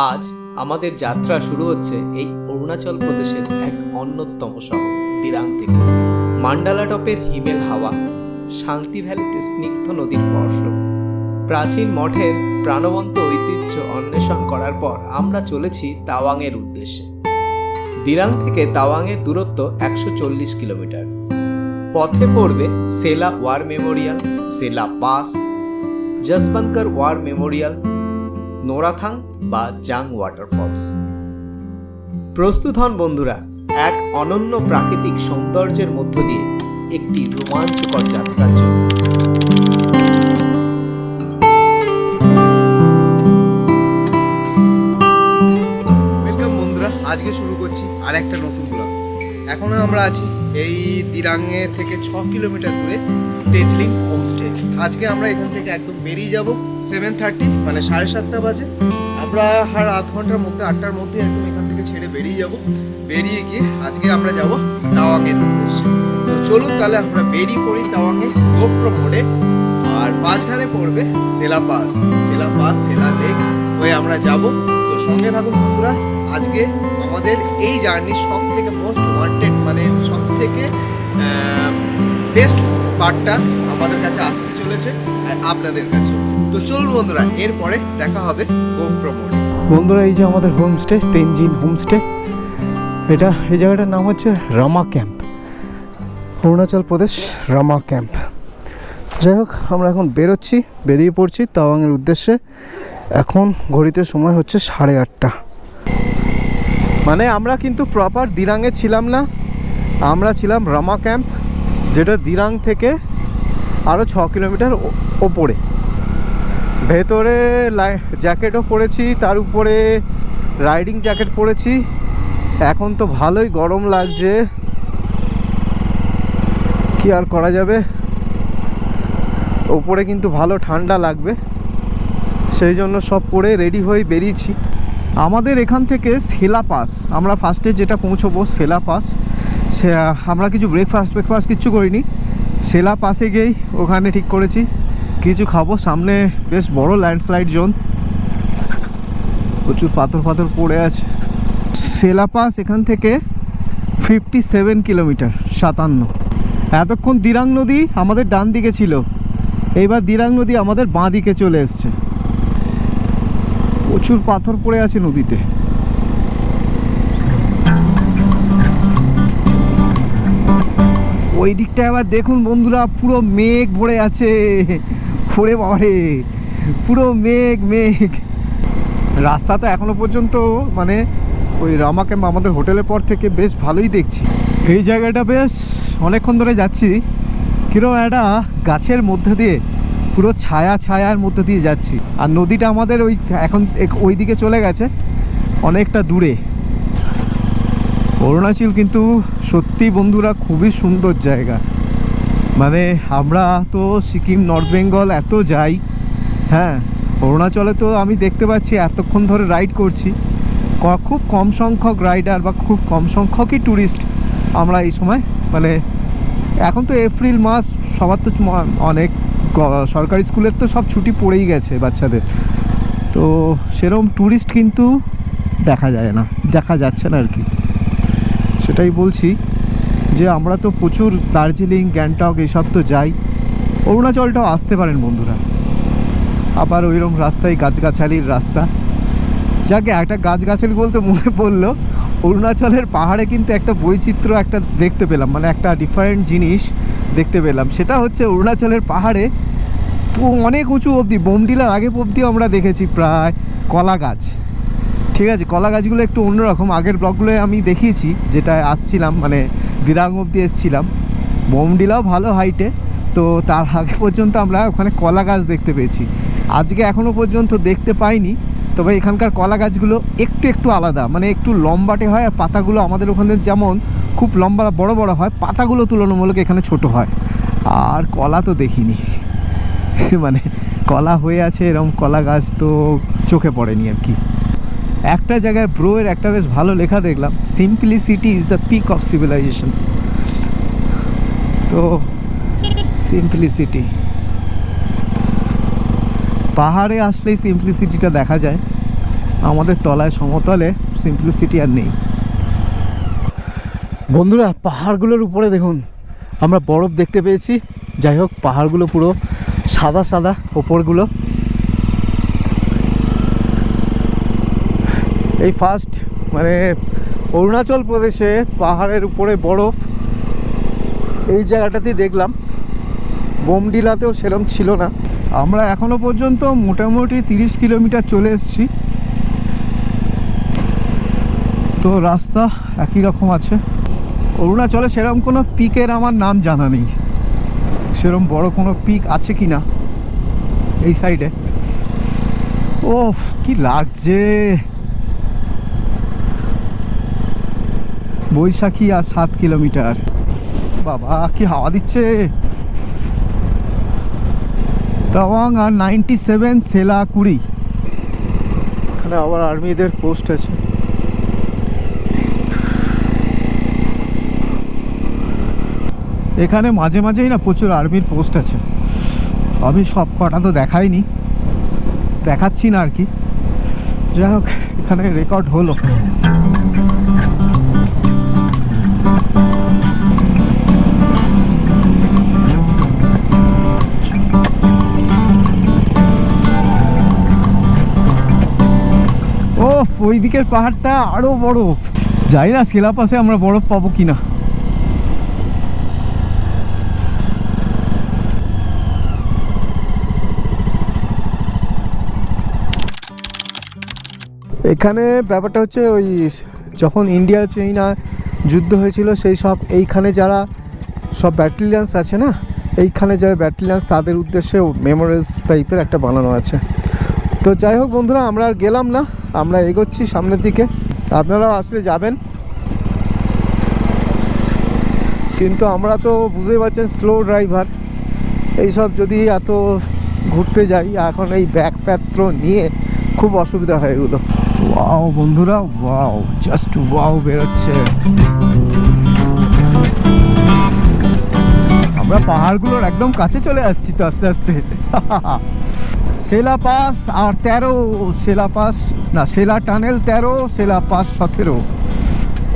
আজ আমাদের যাত্রা শুরু হচ্ছে এই অরুণাচল প্রদেশের এক অন্যতম শহর দিরাং থেকে। মান্ডালা টপের হিমেল হাওয়া, শান্তি ভ্যালিতে স্নিগ্ধ নদীর স্পর্শ, প্রাচীন মঠের প্রাণবন্ত ঐতিহ্য অন্বেষণ করার পর আমরা চলেছি তাওয়াংয়ের উদ্দেশ্যে। দিরাং থেকে তাওয়াংয়ের দূরত্ব 140 কিলোমিটার। পথে পড়বে সেলা ওয়ার মেমোরিয়াল, সেলা পাস, জসবন্তকার ওয়ার মেমোরিয়াল, নোরাথাং বা জাং ওয়াটারফলস। প্রস্তুত হন বন্ধুরা এক অনন্য প্রাকৃতিক সৌন্দর্যের মধ্য দিয়ে একটি রোমাঞ্চকর যাত্রার জন্য। ওয়েলকাম বন্ধুরা, আজকে শুরু করছি আর একটা নতুন ব্লগ। এখন আমরা আছি এই দিরাংয়ে থেকে 6 কিলোমিটার দূরে তেজলিং হোমস্টে। আজকে আমরা এখান থেকে একদম বেরিয়ে যাব 7:30, মানে 7:30 বাজে। আমরা আর আধ ঘন্টার মধ্যে 8টার মধ্যে একদম এখান থেকে ছেড়ে বেরিয়ে যাব। বেরিয়ে গিয়ে আজকে আমরা যাব তাওয়াংয়ের উদ্দেশ্যে। তো চলুন তাহলে আমরা বেরিয়ে পড়ি তাওয়াংয়ে গোপ্রো মোড়ে। আর মাঝখানে পড়বে সেলা পাস, সেলা লেক হয়ে আমরা যাব। তো সঙ্গে থাকুন বন্ধুরা। আজকে আমাদের এই জার্নির সব থেকে মোস্ট ওয়ান্টেড, মানে সব থেকে বেস্ট পার্টটা আমাদের কাছে আসতে চলেছে আর আপনাদের কাছে। তো চলুন বন্ধুরা, এরপরে দেখা হবে গোপ্রো মোড়ে। বন্ধুরা, এই যে আমাদের হোমস্টে, তেনজিন হোমস্টে, এই জায়গাটার নাম হচ্ছে রামা ক্যাম্প, অরুণাচল প্রদেশ রামা ক্যাম্প। যাই হোক, আমরা এখন বেরিয়ে পড়ছি তাওয়াংয়ের উদ্দেশ্যে। এখন ঘড়িতে সময় হচ্ছে 8:30। মানে আমরা কিন্তু প্রপার দিরাংয়ে ছিলাম না, আমরা ছিলাম রামা ক্যাম্প, যেটা দিরাং থেকে আরও 6 কিলোমিটার ওপরে। ভেতরে জ্যাকেটও পরেছি, তার উপরে রাইডিং জ্যাকেট পরেছি। এখন তো ভালোই গরম লাগছে, কি আর করা যাবে। ওপরে কিন্তু ভালো ঠান্ডা লাগবে, সেই জন্য সব পরে রেডি হয়ে বেরিয়েছি। আমাদের এখান থেকে সেলা পাস, আমরা ফার্স্টে যেটা পৌঁছবো সেলা পাস। আমরা কিছু ব্রেকফাস্ট কিচ্ছু করিনি। সেলা পাসে গিয়েই ওখানে ঠিক করেছি কিছু খাবো। সামনে বেশ বড় ল্যান্ডস্লাইড জোন, প্রচুর পাথর পড়ে আছে। সেলা পাস এখান থেকে 57 কিলোমিটার, 57। এতক্ষণ দিরাং নদী আমাদের ডান দিকে ছিল, এইবার দিরাং নদী আমাদের বাঁ দিকে চলে এসছে। প্রচুর পাথর পড়ে আছে নদীতে। ওই দিকটা এবার দেখুন বন্ধুরা, পুরো মেঘ ভরে আছে। ওরে বাবারে, পুরো মেঘ। রাস্তা তো এখনো পর্যন্ত, মানে ওই রামা ক্যাম্প আমাদের হোটেলের পর থেকে বেশ ভালোই দেখছি। এই জায়গাটা বেশ অনেকক্ষণ ধরে যাচ্ছি, কিরকম একটা গাছের মধ্যে দিয়ে, পুরো ছায়ার মধ্যে দিয়ে যাচ্ছি। আর নদীটা আমাদের এখন ওই দিকে চলে গেছে অনেকটা দূরে। অরুণাচল কিন্তু সত্যি বন্ধুরা খুবই সুন্দর জায়গা। মানে আমরা তো সিকিম, নর্থ বেঙ্গল এত যাই, হ্যাঁ, অরুণাচলে তো আমি দেখতে পাচ্ছি এতক্ষণ ধরে রাইড করছি, খুব কম সংখ্যক রাইডার বা খুব কম সংখ্যকই ট্যুরিস্ট আমরা এই সময়। মানে এখন তো এপ্রিল মাস, সবার তো অনেক সরকারি স্কুলের তো সব ছুটি পড়েই গেছে বাচ্চাদের, তো সেরকম ট্যুরিস্ট কিন্তু দেখা যাচ্ছে না আর কি। সেটাই বলছি যে আমরা তো প্রচুর দার্জিলিং, গ্যাংটক এইসব তো যাই, অরুণাচলটাও আসতে পারেন বন্ধুরা। আবার ওইরকম রাস্তায় গাছগাছালির রাস্তা। যাকে একটা গাছগাছালি বলতে মনে পড়লো, অরুণাচলের পাহাড়ে কিন্তু একটা বৈচিত্র্য একটা দেখতে পেলাম, মানে একটা ডিফারেন্ট জিনিস দেখতে পেলাম। সেটা হচ্ছে অরুণাচলের পাহাড়ে অনেক উঁচু অবধি, বোমডিলার আগে অবধি আমরা দেখেছি প্রায় কলা গাছ। ঠিক আছে, কলা গাছগুলো একটু অন্যরকম। আগের ব্লগগুলোয় আমি দেখিয়েছি, যেটা আসছিলাম, মানে দিরাং অবধি এসেছিলাম। বোমডিলাও ভালো হাইটে, তো তার আগে পর্যন্ত আমরা ওখানে কলা গাছ দেখতে পেয়েছি। আজকে এখনও পর্যন্ত দেখতে পাইনি, তবে এখানকার কলা গাছগুলো একটু আলাদা, মানে একটু লম্বাটে হয়। আর পাতাগুলো আমাদের ওখানে যেমন খুব লম্বা বড় হয়, পাতাগুলো তুলনামূলক এখানে ছোট হয়। আর কলা তো দেখিনি, মানে কলা হয়ে আছে এরকম কলা গাছ তো চোখে পড়েনি আর কি। একটা জায়গায় ব্রোয়ের একটা বেশ ভালো লেখা দেখলাম, simplicity is the peak of civilisations. তো সিম্পলিসিটি, পাহাড়ে আসলেই সিম্পলিসিটিটা দেখা যায়। আমাদের তলায় সমতলে সিম্পলিসিটি আর নেই। বন্ধুরা পাহাড়গুলোর উপরে দেখুন আমরা বরফ দেখতে পেয়েছি। যাই হোক পাহাড়গুলো পুরো সাদা সাদা ওপরগুলো। এই ফার্স্ট মানে অরুণাচল প্রদেশে পাহাড়ের উপরে বরফ এই জায়গাটাতেই দেখলাম। বোমডিলাতেও সেরকম ছিল না। আমরা এখনো পর্যন্ত মোটামুটি 30 কিলোমিটার চলে এসেছি। তো রাস্তা একই রকম আছে। অরুণাচলে সেরকম কোনো পিকের আমার নাম জানা নেই, সেরকম বড় কোনো পিক আছে কি না এই সাইডে। ও কি লাগছে, বৈশাখী আর 7 কিলোমিটার। বাবা কি হাওয়া দিচ্ছে। তাওয়াং আর 97 সেলা 20। এখানে আবার আর্মিদের পোস্ট আছে। এখানে মাঝে মাঝেই না প্রচুর আর্মির পোস্ট আছে। আমি সব কটা তো দেখাইনি, দেখাচ্ছি না আর কি। যাই হোক এখানে রেকর্ড হলো। ওই দিকের পাহাড়টা আরো বরফ। যাই না সেলাপাসে আমরা বরফ পাবো কিনা। এখানে ব্যাপারটা হচ্ছে ওই যখন ইন্ডিয়া চাইনা যুদ্ধ হয়েছিল সেই সব এইখানে যারা সব ব্যাটালিয়ান্স আছে না, এইখানে যারা ব্যাটালিয়ান্স তাদের উদ্দেশ্যে মেমোরিয়ালস টাইপের একটা বানানো আছে। তো যাই হোক বন্ধুরা আমরা আর গেলাম না, আমরা এগোচ্ছি সামনের দিকে। আপনারাও আসলে যাবেন, কিন্তু আমরা তো বুঝতেই পারছেন স্লো ড্রাইভার। এইসব যদি এত ঘুরতে যাই এখন এই ব্যাগপত্র নিয়ে খুব অসুবিধা হয় এগুলো। ওয়াও বন্ধুরা, ওয়াও, জাস্ট ওয়াও বেরোচ্ছে। আমরা পাহাড়গুলোর একদম কাছে চলে আসছি তো আস্তে আস্তে। সেলা পাস আর 13, সেলা পাস না সেলা টানেল 13, সেলা পাস 17।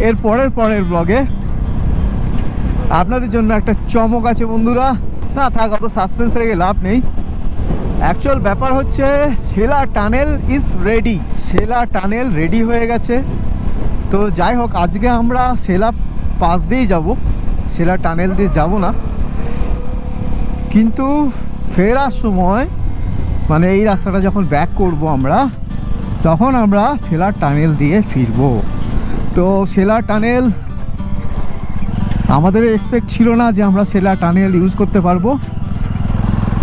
এর পরের ব্লগে আপনাদের জন্য একটা চমক আছে বন্ধুরা। না থাক, অত সাসপেন্স রেখে লাভ নেই। অ্যাকচুয়াল ব্যাপার হচ্ছে Sela tunnel is ready, Sela tunnel ready হয়ে গেছে। তো যাই হোক আজকে আমরা সেলা পাস দিয়েই যাব, সেলা টানেল দিয়ে যাব না। কিন্তু ফেরার সময় মানে এই রাস্তাটা যখন ব্যাক করব আমরা, তখন আমরা সেলা টানেল দিয়ে ফিরবো। তো সেলা টানেল আমাদের এক্সপেক্ট ছিল না যে আমরা সেলা টানেল ইউজ করতে পারবো।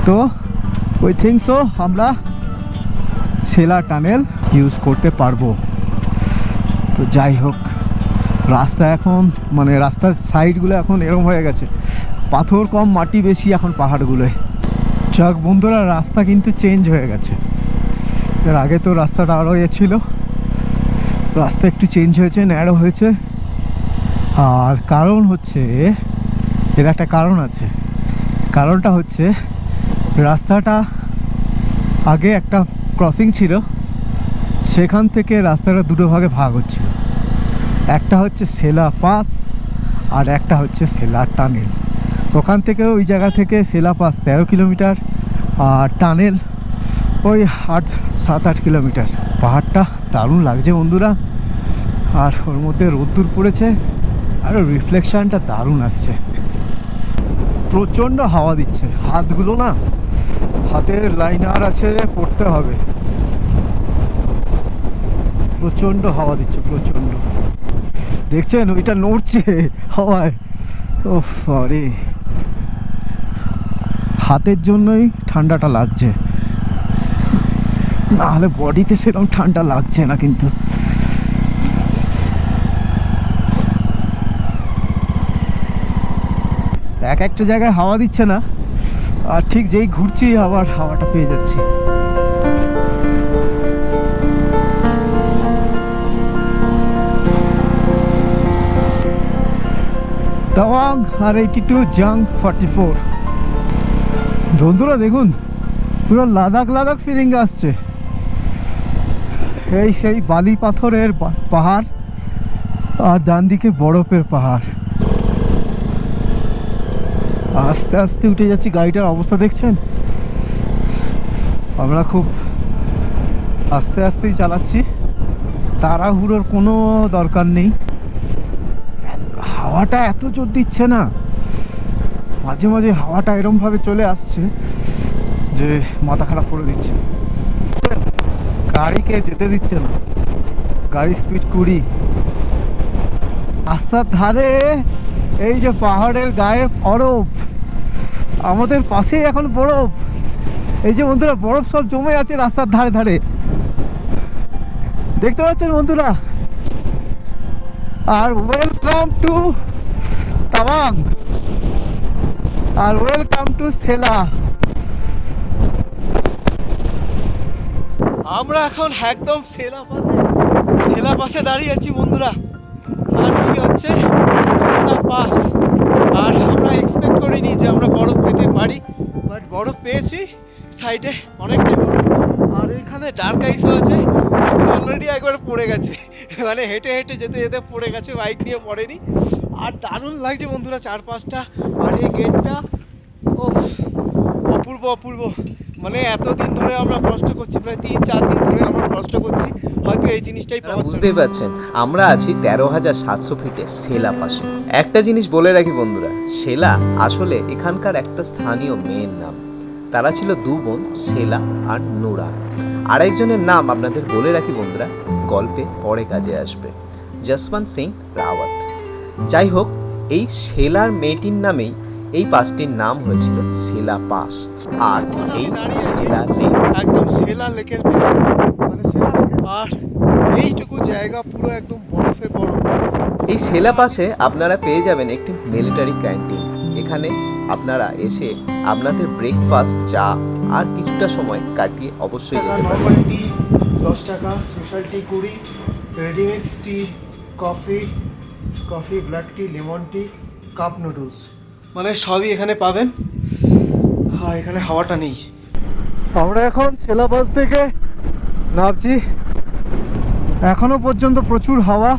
তো উই থিঙ্ক সো আমরা সেলা টানেল ইউজ করতে পারবো। তো যাই হোক রাস্তা এখন মানে রাস্তার সাইডগুলো এখন এরকম হয়ে গেছে, পাথর কম মাটি বেশি এখন পাহাড়গুলোয়। যাক বন্ধুরা রাস্তা কিন্তু চেঞ্জ হয়ে গেছে। এর আগে তো রাস্তাটা আরও ছিল, রাস্তা একটু চেঞ্জ হয়েছে, ন্যারো হয়েছে। আর কারণ হচ্ছে এর একটা কারণ আছে। কারণটা হচ্ছে রাস্তাটা আগে একটা ক্রসিং ছিল, সেখান থেকে রাস্তাটা দুটো ভাগে ভাগ হচ্ছিল। একটা হচ্ছে সেলা পাস আর একটা হচ্ছে সেলা টানেল। ওখান থেকে ওই জায়গা থেকে সেলা পাস 13 কিলোমিটার আর টানেল ওই 7-8 কিলোমিটার। পাহাড়টা দারুণ লাগছে বন্ধুরা, আর ওর মধ্যে রোদ্দুর পড়েছে আর রিফ্লেকশানটা দারুণ আসছে। প্রচণ্ড হাওয়া দিচ্ছে, হাতগুলো না, হাতের লাইনার আছে, পড়তে হবে। প্রচণ্ড হাওয়া দিচ্ছে, প্রচণ্ড। দেখছেন ওইটা নড়ছে হাওয়ায়। ওফ আরে হাতের জন্যই ঠান্ডাটা লাগছে, নাহলে বডিতে সেরকম ঠান্ডা লাগছে না। কিন্তু এক একটা জায়গায় হাওয়া দিচ্ছে না, আর ঠিক যেই ঘুরছি আবার হাওয়াটা পেয়ে যাচ্ছি। তাওয়াং আর 82 জাং 44। বন্ধুরা দেখুন পুরো লাদাখ লাদাখ ফিলিং আসছে। এই সেই বালি পাথরের পাহাড়, আর ডান দিকে বরফের পাহাড়। আস্তে আস্তে উঠে যাচ্ছি, গাড়িটার অবস্থা দেখছেন? আমরা খুব আস্তে আস্তেই চালাচ্ছি, তাড়াহুড়োর কোনো দরকার নেই। হাওয়াটা এত জোর দিচ্ছে না, মাঝে মাঝে হাওয়াটা এরমভাবে চলে আসছে যে মাথা খারাপ করে দিচ্ছে। গাড়িকে যেতে দিচ্ছে না, গাড়ি স্পিড 20। রাস্তার ধারে এই যে পাহাড়ের গায়ে বরফ, আমাদের পাশেই এখন বরফ। এই যে বন্ধুরা, বরফ সব জমে আছে রাস্তার ধারে ধারে, দেখতে পাচ্ছেন বন্ধুরা। আর ওয়েলকাম টু তাওয়াং, আর ওয়েলকাম টু সেলা। আমরা এখন একদম সেলা পাশে দাঁড়িয়ে আছি বন্ধুরা। আর কি হচ্ছে সেলা পাস। আর আমরা এক্সপেক্ট করিনি যে আমরা বরফ পেতে পারি, বাট বরফ পেয়েছি। সাইডে অনেকটাই বরফ, আর এখানে ডার্ক আইসও আছে। অলরেডি একবার পড়ে গেছে, মানে হেঁটে হেঁটে যেতে যেতে পড়ে গেছে, বাইক নিয়ে পড়েনি। আর দারুণ লাগছে বন্ধুরা চারপাশটা। আর এই গেটটা, ও অপূর্ব অপূর্ব। মানে এতদিন ধরে আমরা কষ্ট করছি, প্রায় 3-4 দিন ধরে আমরা কষ্ট করছি, হয়তো এই জিনিসটাই পাওয়া। বুঝতেই পারছেন, আমরা আছি 13,700 ফিটে সেলা পাশে। একটা জিনিস বলে রাখি বন্ধুরা, সেলা আসলে এখানকার একটা স্থানীয় মেয়ের নাম। তারা ছিল 2 বোন, সেলা আর নোরা। আরেকজনের নাম আপনাদের বলে রাখি বন্ধুরা, গল্পে পরে কাজে আসবে, যশবন্ত সিং রাওয়াত। যাই হোক, এই সেলার মেয়েটির নামেই এই পাসটির নাম হয়েছিল সেলা পাস। আর এই সেলা লেক, একদম সেলা লেকের মানে সেলা লেক। আর এইটুকু জায়গা পুরো একদম বরফে বরফ। এই সেলা পাশে আপনারা পেয়ে যাবেন একটি মিলিটারি ক্যান্টিন। এখানে আপনারা এসে আপনাদের ব্রেকফাস্ট, চা আর কিছুটা সময় কাটিয়ে অবশ্যই যেতে পারেন। নর্মাল টি 10 টাকা, স্পেশাল টি 20, রেডিমিক্স টি, কফি, ব্ল্যাক টি, লেমন টি, কাপ নুডলস, মানে সবই এখানে পাবেন। হ্যাঁ, এখানে হাওয়াটা নেই। আমরা এখন সেলাবাস থেকে নামছি, এখনো পর্যন্ত প্রচুর হাওয়া।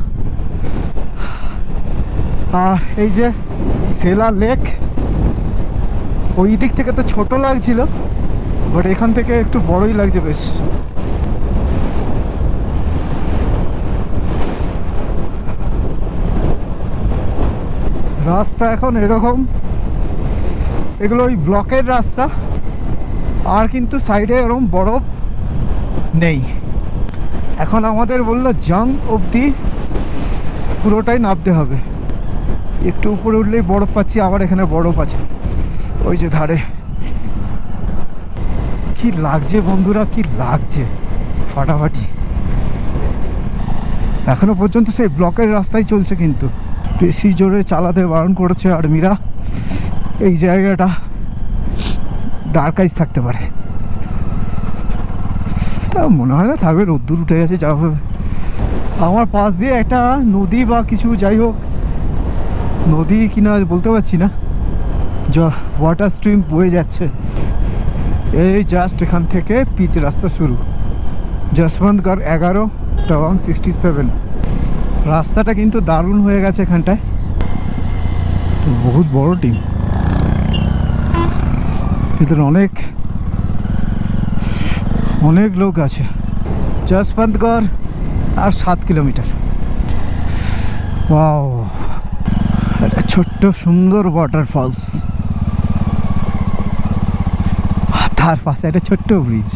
আর এই যে সেলা লেক, ওই দিক থেকে তো ছোট লাগছিল, বাট এখান থেকে একটু বড়ই লাগছে বেশ। রাস্তা এখন এরকম, এগুলো ওই ব্লকের রাস্তা, আর কিন্তু সাইডে এরকম বরফ নেই। এখন আমাদের বললো জাং অবধি পুরোটাই নামতে হবে, একটু উপরে উঠলেই বরফ পাচ্ছি, আবার এখানে বরফ আছে ওই যে ধারে। কি লাগছে বন্ধুরা, কি লাগছে, ফাটাফাটি। এখনো পর্যন্ত সেই ব্লকের রাস্তায় চলছে, কিন্তু বেশি জোরে চালাতে বারণ করেছে আর্মিরা। এই জায়গাটা ডার্ক আইস থাকতে পারে, তা মনে হয় না থাকবে, রোদ্দুর উঠে গেছে, যা হবে। আমার পাশ দিয়ে একটা নদী বা কিছু, যাই হোক নদী কিনা বলতে পারছি না, যা ওয়াটার স্ট্রিম বয়ে যাচ্ছে। এই জাস্ট এখান থেকে পিচ রাস্তা শুরু, যশবন্তগড় 11, টাওয়াং 67। রাস্তাটা কিন্তু দারুণ হয়ে গেছে এখানটায়, বহুত বড় টিম। ভিতরে অনেক অনেক লোক আছে। যশবন্তগড় আর 7 কিলোমিটার। ওয়াও, একটা ছোট্ট সুন্দর ওয়াটারফলস, তার পাশে একটা ছোট্ট ব্রিজ।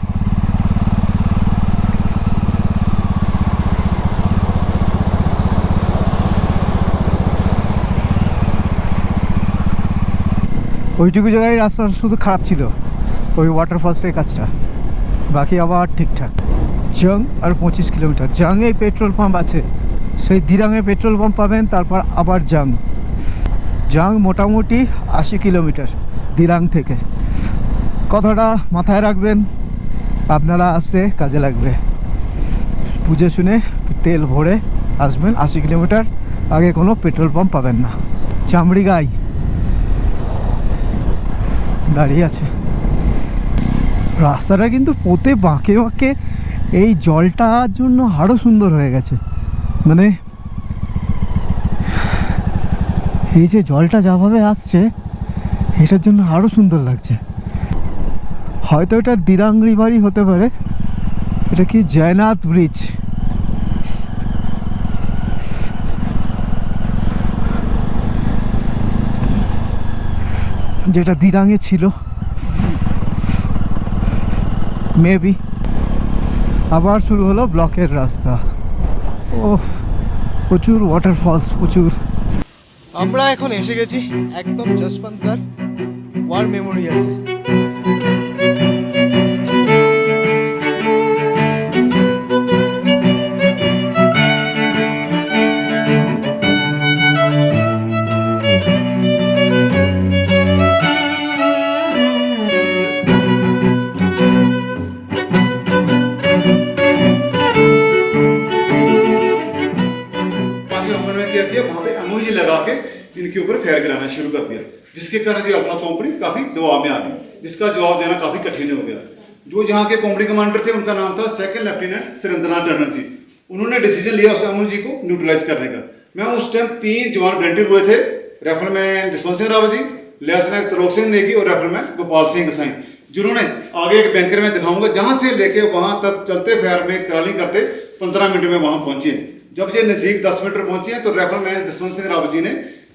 ওইটুকু জায়গায় রাস্তা শুধু খারাপ ছিল, ওই ওয়াটারফলসের কাজটা, বাকি আবার ঠিকঠাক। জাং আর 25 কিলোমিটার। জাংয়ে পেট্রোল পাম্প আছে, সেই দিরাঙে পেট্রোল পাম্প পাবেন, তারপর আবার জাং মোটামুটি 80 কিলোমিটার দিরাং থেকে। কথাটা মাথায় রাখবেন, আপনারা আসলে কাজে লাগবে, বুঝে শুনে তেল ভরে আসবেন। 80 কিলোমিটার আগে কোনো পেট্রোল পাম্প পাবেন না। চামড়ি গাই দাঁড়িয়ে আছে। রাস্তাটা কিন্তু পোতে বাঁকে বাঁকে এই জলটার জন্য আরও সুন্দর হয়ে গেছে। মানে এই যে জলটা যাভাবে আসছে এটার জন্য আরও সুন্দর লাগছে। হয়তো এটা দিরাং রিভারই হতে পারে। এটা কি জয়নাথ ব্রিজ। যেটা দিরাঙে ছিল মেবি। আবার শুরু হলো ব্লকের রাস্তা। ও প্রচুর ওয়াটারফলস, প্রচুর। আমরা এখন এসে গেছি একদম যশবন্তগড় ওয়ার মেমোরিয়ালসে। वहाँ पे एमओजी लगा के इनके ऊपर फायर गिराना शुरू कर दिया, जिसके कारण ये अल्फा कंपनी काफी दबाव में आ गई, जिसका जवाब देना काफी कठिन हो गया। जो यहाँ के कंपनी कमांडर थे उनका नाम था सेकंड लेफ्टिनेंट सुरेंद्रनाथ टंडन जी। उन्होंने डिसीजन लिया उस एमओजी को न्यूट्रलाइज करने का। मैं उस टाइम 3 जवान वॉलंटियर हुए थे, राइफलमैन जसवंत सिंह रावत जी, लेफ्टिनेंट त्रिलोक सिंह नेगी और राइफलमैन गोपाल सिंह गोसाई, जिन्होंने आगे एक बैंकर में दिखाऊंगा जहां से लेके वहां तक चलते फायर में क्रॉलिंग करते 15 मिनट में वहां पहुंचे। जब ये नजदीक 10 मीटर पहुंचे तो राइफलमैन जसवंत सिंह रावत जी ने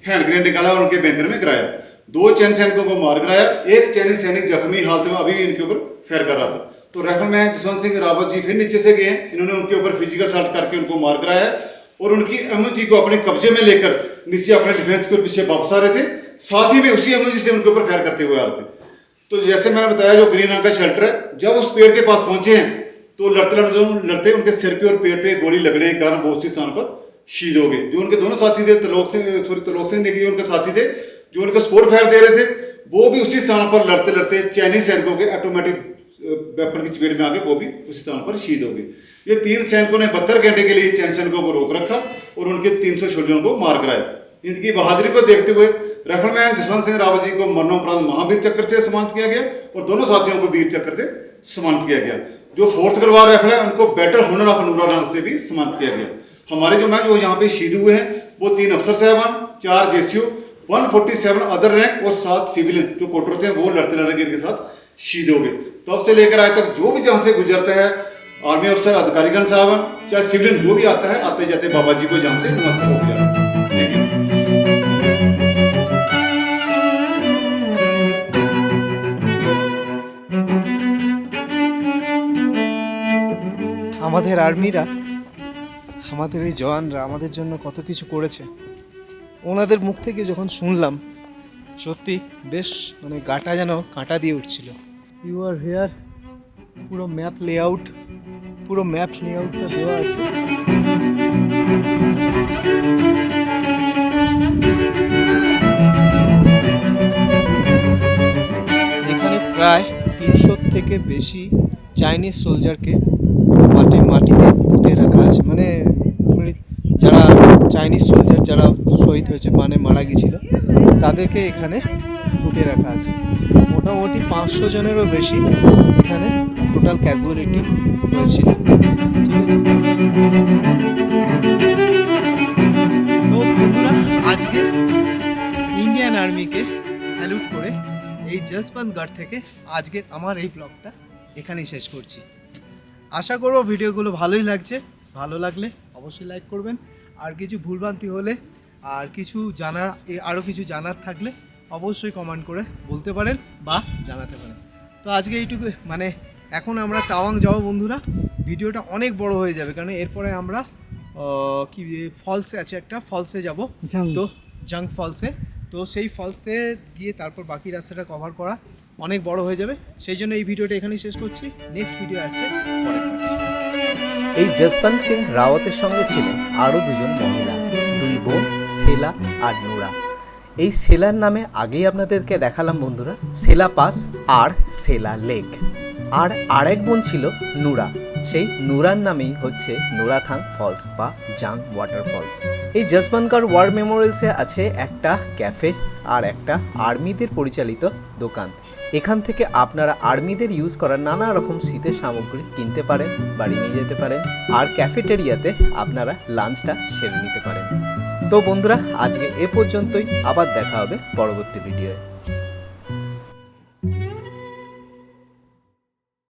हैंड ग्रेनेड निकाला और उनके बैंकर में गिराया। 2 चैनी सैनिकों को मार गिराया, एक चैनी सैनिक जख्मी हालत में अभी भी इनके ऊपर फायर कर रहा था। तो राइफलमैन जसवंत सिंह रावत जी फिर नीचे से गए, इन्होंने उनके ऊपर फिजिकल असॉल्ट करके उनको मार गिराया और उनकी एमओजी को अपने कब्जे में लेकर नीचे अपने डिफेंस के पीछे वापस आ रहे थे। साथ ही में उसी एमओजी से उनके ऊपर फायर करते हुए आ रहे थे। तो जैसे मैंने बताया जो ग्रीन रंग का शेल्टर है, जब उस पेड़ के पास पहुंचे हैं तो लड़ते उनके सिर पे और पेड़ पे गोली लगने के कारण बहुत सी स्थान पर शहीद हो गए। जो उनके दोनों साथी थे त्रिलोक सिंह नेगी उनके साथी थे, जो उनको स्पोर्ट फायर दे रहे थे, वो भी उसी स्थान पर लड़ते लड़ते चाइनीज सैनिकों के ऑटोमेटिक वेपन की चपेट में आके वो भी उसी स्थान पर शहीद हो गए। ये 3 सैनिकों ने 72 घंटे के लिए चाइनीज सैनिकों को रोक रखा और उनके 300 सोल्जरों को मार गिराया। इनकी बहादुरी को देखते हुए राइफलमैन जसवंत सिंह रावत जी को मरणोपरांत महावीर चक्र से सम्मानित किया गया और दोनों साथियों को वीर चक्र से सम्मानित किया गया। जो 4th गढ़वाल राइफल है उनको बेटर हुनर ऑफ नूरा रंग से भी सम्मानित किया गया। हमारे जो यहाँ पे शहीद हुए हैं वो 3 अफसर साहबान, 4 जेसीओ, 147 अदर रैंक और 7 सिविलियन जो कोटर थे वो लड़ते लड़के इनके साथ शहीद हो गए। तब से लेकर आज तक जो भी जहाँ से गुजरता है आर्मी अफसर, अधिकारीगण साहबान, चाहे सिविलियन जो भी आता है, आते जाते बाबा जी को जहाँ से नमस्ते हो गया। আমাদের আর্মিরা, আমাদের এই জওয়ানরা আমাদের জন্য কত কিছু করেছে, ওনাদের মুখ থেকে যখন শুনলাম সত্যি বেশ মানে গাটা যেন কাঁটা দিয়ে উঠছিল। ইউ আর হেয়ার, পুরো ম্যাপ লেআউটটা দেওয়া আছে। এখানে প্রায় 300 থেকে বেশি চাইনিজ সোলজারকে মাটিতে পুঁতে রাখা আছে। মানে যারা চাইনিজ সোলজার যারা শহীদ হয়েছে, মানে মারা গিয়েছিল, তাদেরকে এখানে পুঁতে রাখা আছে। মোটামুটি 500 জনেরও বেশি এখানে টোটাল ক্যাজুয়ালিটি হয়েছিল। ঠিক আছে, তো বন্ধুরা আজকে ইন্ডিয়ান আর্মিকে স্যালুট করে এই যশবন্তগড় থেকে আজকের আমার এই ব্লগটা এখানেই শেষ করছি। আশা করবো ভিডিওগুলো ভালোই লাগছে। ভালো লাগলে অবশ্যই লাইক করবেন। আর কিছু ভুলভ্রান্তি হলে আর কিছু আরও কিছু জানার থাকলে অবশ্যই কমেন্ট করে বলতে পারেন বা জানাতে পারেন। তো আজকে এইটুকু, মানে এখন আমরা তাওয়াং যাবো বন্ধুরা। ভিডিওটা অনেক বড় হয়ে যাবে কারণ এরপরে আমরা কি ফলসে আছে, একটা ফলসে যাব, তো জাং ফলসে। তো সেই ফলসে গিয়ে তারপর বাকি রাস্তাটা কভার করা অনেক বড় হয়ে যাবে। সেই জন্য এই ভিডিওটা এখানেই শেষ করছি। নেক্সট ভিডিও আসছে পরে। এই যশবন্ত সিং রাওয়াতের সঙ্গে ছিলেন আরও 2জন মহিলা, 2 বোন সেলা আর নুরা। এই সেলার নামে আগেই আপনাদেরকে দেখালাম বন্ধুরা, সেলা পাস আর সেলা লেক। আর আরেক বোন ছিল নুরা, সেই নুরার নামেই হচ্ছে নুরাথাং ফলস বা জাং ওয়াটারফলস। এই যশবন্তগড় ওয়ার মেমোরিয়ালসে আছে একটা ক্যাফে, আর একটা আর্মিদের পরিচালিত দোকান। এখান থেকে আপনারা আর্মিদের ইউজ করা নানা রকম শীতের সামগ্রী কিনতে পারেন, বাড়ি নিয়ে যেতে পারেন, আর ক্যাফেটেরিয়াতে আপনারা লাঞ্চটা সেরে নিতে পারেন। তো বন্ধুরা, আজকে এ পর্যন্তই, আবার দেখা হবে পরবর্তী ভিডিওয়ে।